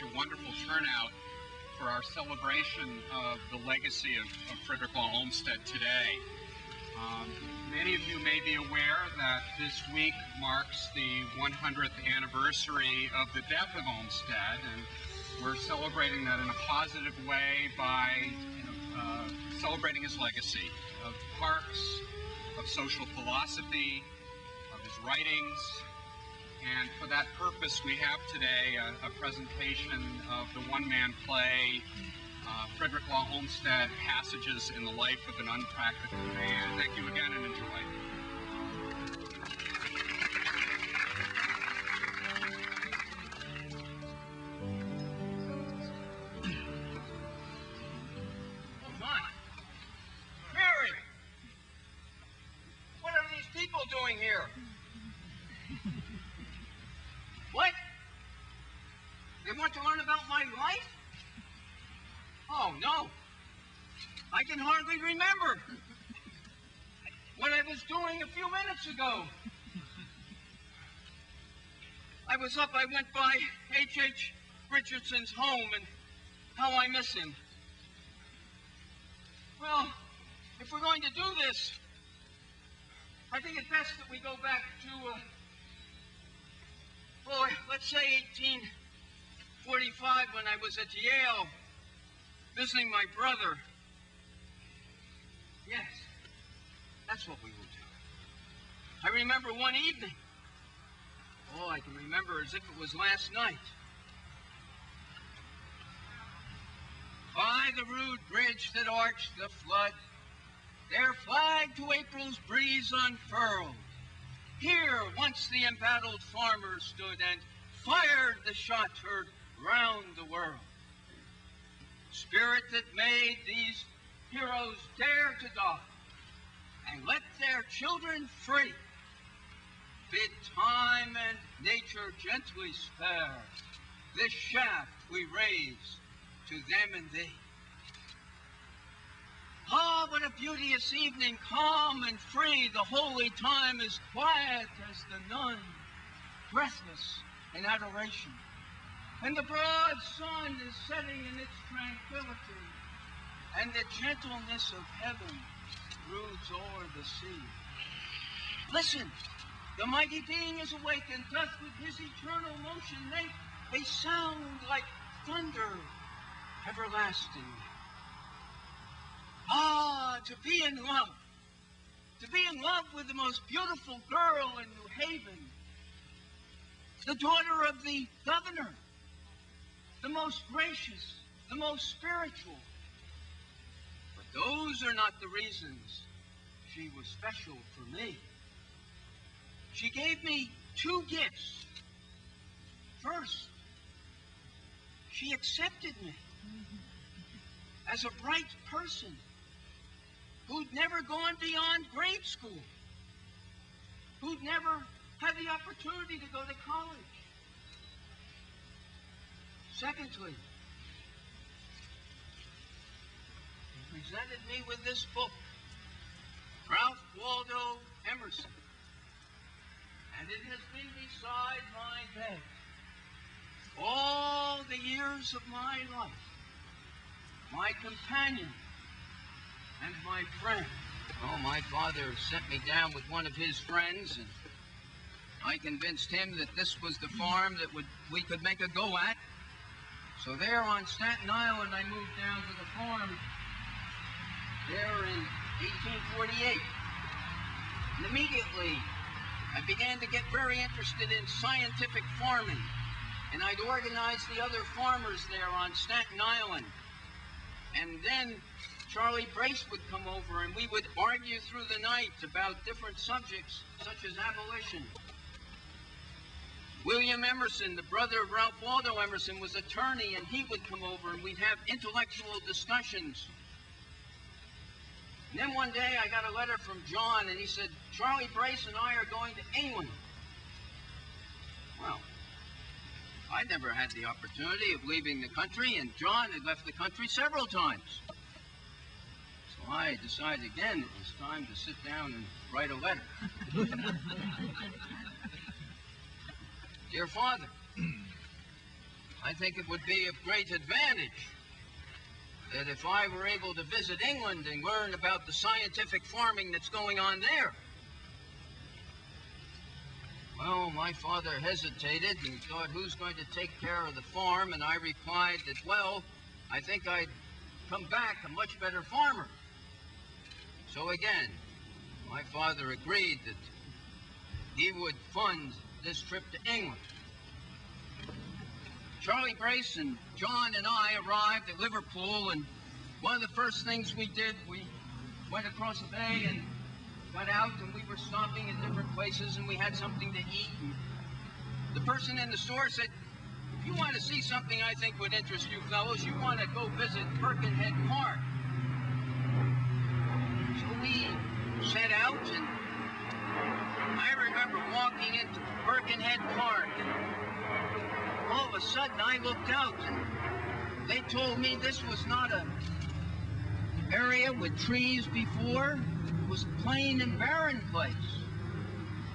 such a wonderful turnout for our celebration of the legacy of Frederick Law Olmsted today. Many of you may be aware that this week marks the 100th anniversary of the death of Olmsted, and we're celebrating that in a positive way by celebrating his legacy of parks, of social philosophy, of his writings. And for that purpose, we have today a presentation of the one-man play, Frederick Law Olmsted, Passages in the Life of an Unpractical Man. Thank you again and enjoy. Come on. Mary! What are these people doing here? What? They want to learn about my life? Oh, no. I can hardly remember what I was doing a few minutes ago. I was up, I went by H.H. Richardson's home, and how I miss him. Well, if we're going to do this, I think it's best that we go back to, let's say 1845, when I was at Yale visiting my brother. Yes, that's what we will do. I remember one evening. Oh, I can remember as if it was last night. By the rude bridge that arched the flood, their flag to April's breeze unfurled. Here once the embattled farmer stood and fired the shot heard round the world. Spirit that made these heroes dare to die and let their children free, bid time and nature gently spare this shaft we raise to them and thee. Ah, what a beauteous evening, calm and free, the holy time is quiet as the nun, breathless in adoration. And the broad sun is setting in its tranquility, and the gentleness of heaven broods o'er the sea. Listen, the mighty being is awake, and doth with his eternal motion make a sound like thunder everlasting. Ah, to be in love with the most beautiful girl in New Haven, the daughter of the governor, the most gracious, the most spiritual. But those are not the reasons she was special for me. She gave me two gifts. First, she accepted me as a bright person who'd never gone beyond grade school, who'd never had the opportunity to go to college. Secondly, he presented me with this book, Ralph Waldo Emerson, and it has been beside my bed all the years of my life, my companion and my friend. Oh, my father sent me down with one of his friends, and I convinced him that this was the farm that we could make a go at. So there on Staten Island, I moved down to the farm there in 1848. And immediately, I began to get very interested in scientific farming. And I'd organize the other farmers there on Staten Island. And then Charlie Brace would come over, and we would argue through the night about different subjects, such as abolition. William Emerson, the brother of Ralph Waldo Emerson, was attorney, and he would come over, and we'd have intellectual discussions. And then one day I got a letter from John, and he said, Charlie Brace and I are going to England. Well, I never had the opportunity of leaving the country, and John had left the country several times. So I decided again it was time to sit down and write a letter. Dear Father, I think it would be of great advantage that if I were able to visit England and learn about the scientific farming that's going on there. Well, my father hesitated and thought, who's going to take care of the farm? And I replied that, well, I think I'd come back a much better farmer. So again, my father agreed that he would fund this trip to England. Charlie Brace and John and I arrived at Liverpool, and one of the first things we did, we went across the bay and got out, and we were stopping in different places, and we had something to eat. And the person in the store said, if you want to see something I think would interest you fellows, you want to go visit Birkenhead Park. So we set out, and I remember walking into Birkenhead Park, and all of a sudden I looked out, and they told me this was not an area with trees before. It was a plain and barren place.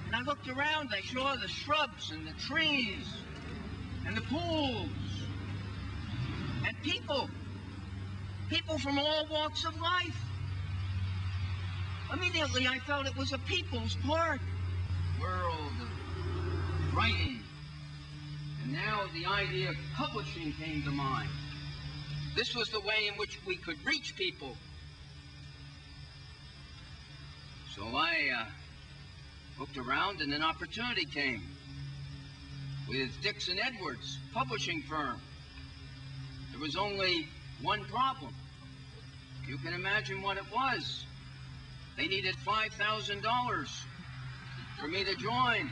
And I looked around, I saw the shrubs and the trees and the pools and people from all walks of life. Immediately I felt it was a people's park. World of writing. And now the idea of publishing came to mind. This was the way in which we could reach people. So I looked around, and an opportunity came with Dixon Edwards, publishing firm. There was only one problem. You can imagine what it was. They needed $5,000 for me to join.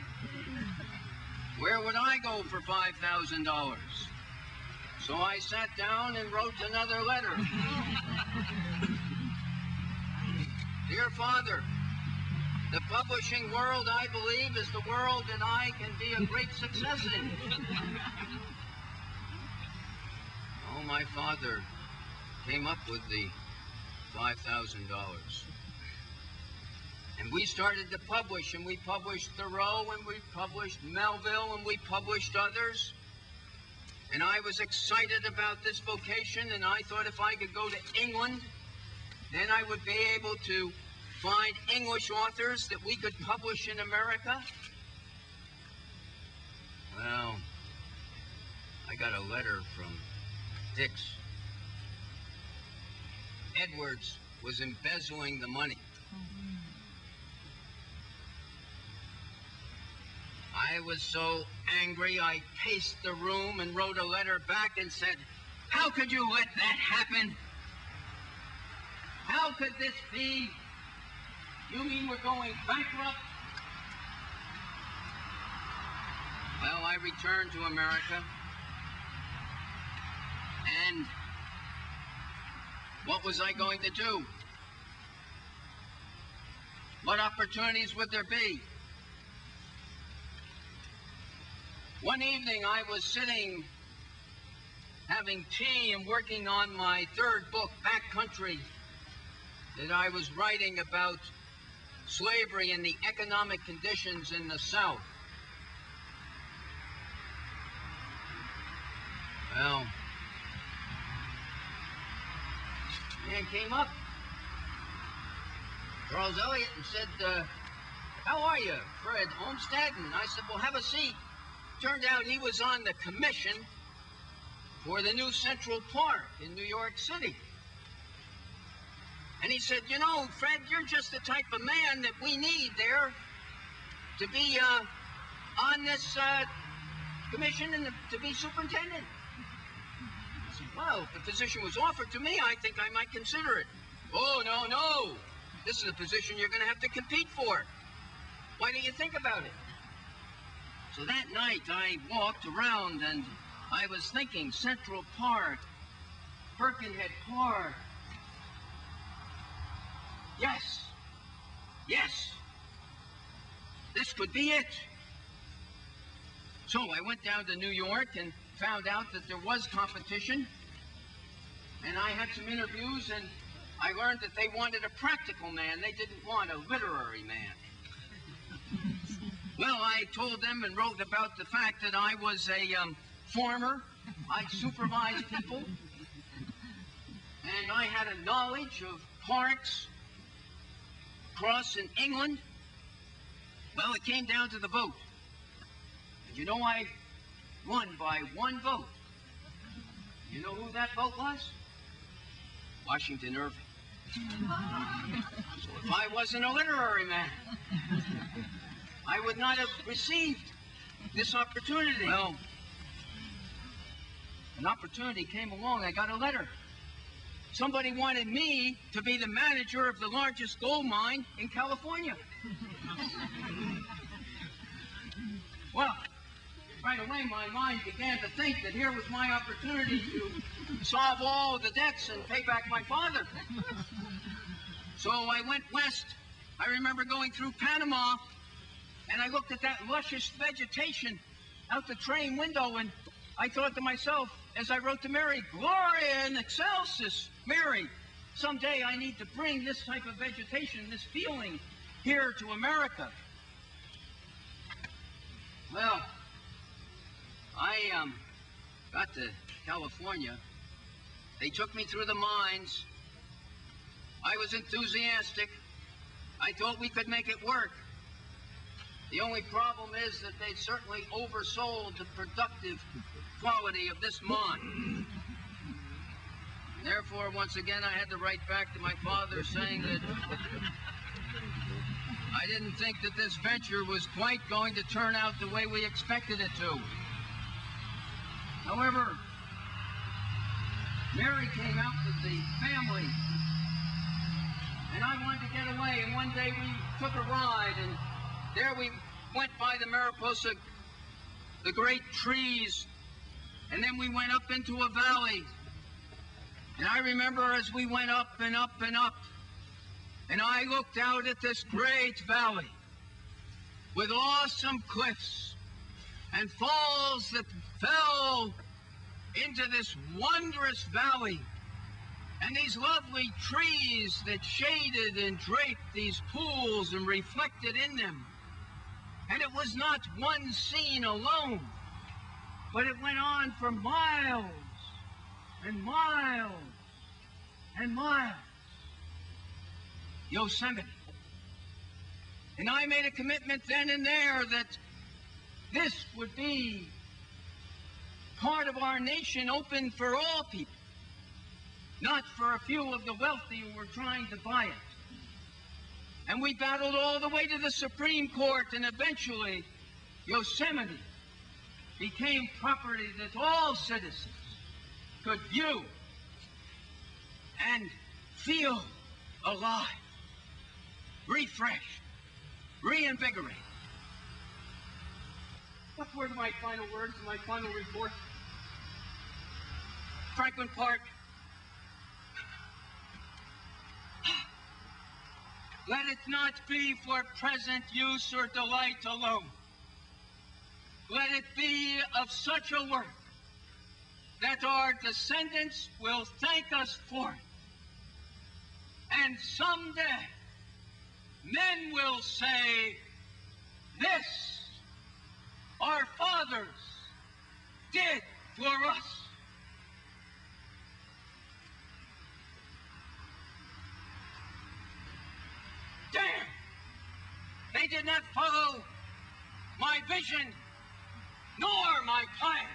Where would I go for $5,000? So I sat down and wrote another letter. Dear Father, the publishing world, I believe, is the world that I can be a great success in. Oh, my father came up with the $5,000. And we started to publish, and we published Thoreau, and we published Melville, and we published others. And I was excited about this vocation, and I thought if I could go to England, then I would be able to find English authors that we could publish in America. Well, I got a letter from Dix. Edwards was embezzling the money. I was so angry, I paced the room and wrote a letter back and said, how could you let that happen? How could this be? You mean we're going bankrupt? Well, I returned to America, and what was I going to do? What opportunities would there be? One evening I was sitting having tea and working on my third book, Backcountry, that I was writing about slavery and the economic conditions in the South. Well, man came up, Charles Eliot, and said, how are you, Fred Olmsted? And I said, well, have a seat. Turned out he was on the commission for the new Central Park in New York City. And he said, you know, Fred, you're just the type of man that we need there to be on this commission and to be superintendent. I said, well, if the position was offered to me, I think I might consider it. Oh, no. This is a position you're going to have to compete for. Why don't you think about it? So that night I walked around and I was thinking Central Park, Birkenhead Park. Yes, this could be it. So I went down to New York and found out that there was competition, and I had some interviews, and I learned that they wanted a practical man. They didn't want a literary man. Well, I told them and wrote about the fact that I was a farmer. I supervised people. And I had a knowledge of parks across in England. Well, it came down to the vote. And you know, I won by one vote. You know who that vote was? Washington Irving. So if I wasn't a literary man, I would not have received this opportunity. Well, an opportunity came along. I got a letter. Somebody wanted me to be the manager of the largest gold mine in California. Well, right away my mind began to think that here was my opportunity to solve all the debts and pay back my father. So I went west. I remember going through Panama, and I looked at that luscious vegetation out the train window, and I thought to myself, as I wrote to Mary, Gloria in excelsis, Mary, someday I need to bring this type of vegetation, this feeling, here to America. Well, I got to California. They took me through the mines. I was enthusiastic. I thought we could make it work. The only problem is that they certainly oversold the productive quality of this mine. Therefore, once again, I had to write back to my father saying that I didn't think that this venture was quite going to turn out the way we expected it to. However, Mary came out with the family, and I wanted to get away, and one day we took a ride, and there we went by the Mariposa, the great trees, and then we went up into a valley. And I remember as we went up and up and up, and I looked out at this great valley with awesome cliffs and falls that fell into this wondrous valley, and these lovely trees that shaded and draped these pools and reflected in them. And it was not one scene alone, but it went on for miles and miles and miles. Yosemite. And I made a commitment then and there that this would be part of our nation open for all people, not for a few of the wealthy who were trying to buy it. And we battled all the way to the Supreme Court, and eventually Yosemite became property that all citizens could view and feel alive, refreshed, reinvigorated. What were my final words in my final report? Franklin Park. Let it not be for present use or delight alone. Let it be of such a work that our descendants will thank us for it. And someday, men will say, this, our fathers, did for us. Damn! They did not follow my vision nor my plan.